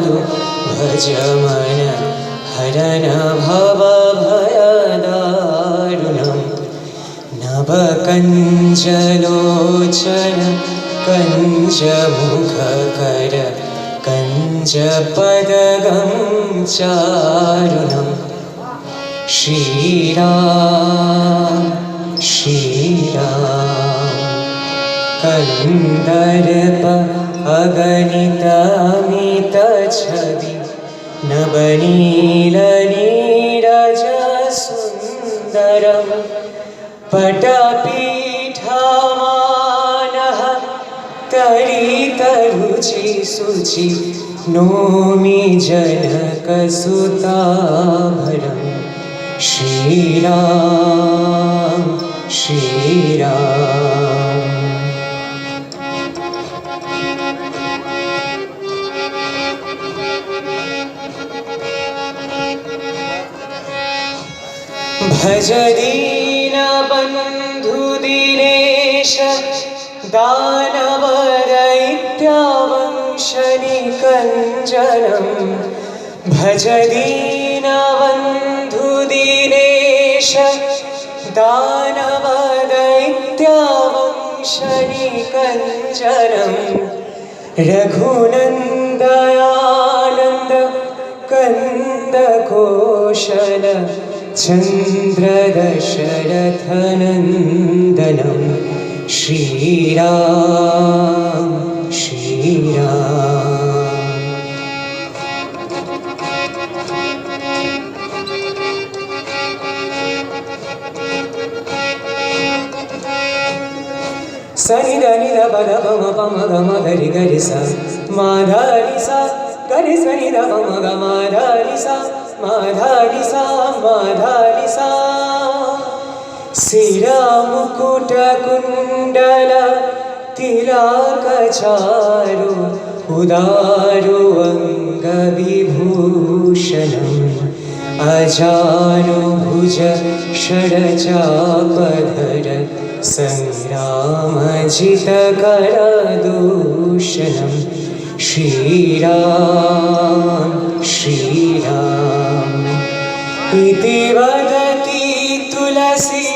साधु भज मन हरन भवभयदारुणं नभकञ्जलोचन कञ्जमुखकर कञ्जपदगं चारुणं श्रीराम श्रीराम कंदर्प अगणित छवि नवनीलनीरज सुन्दरं पटपीठमानः तरितरुचि शुचि नोमि जनकसुताभरं श्रीराम श्रीराम भज दीनबन्धु दीनेश दानवदैत्यवंशनिकञ्जनं भज दीनबन्धु दीनेश दानवदैत्यवंशनिकञ्जनं रघुनन्दयानन्द कन्दकोशल चन्द्रदशरथनन्दनं श्रीराम श्रीराम सनि దని ద పద పమ పమ గమ గరి గరి స మాధని స గరి సని ద పమ గ మాధని స माधानि सा माधानि सा शिरामुकुटकुण्डल तिलकचारु उदारु अङ्गविभूषणम् अजानुभुज षडचापधर संग्रामजितकरदूषणं श्रीराम श्रीराम इति वदति तुलसी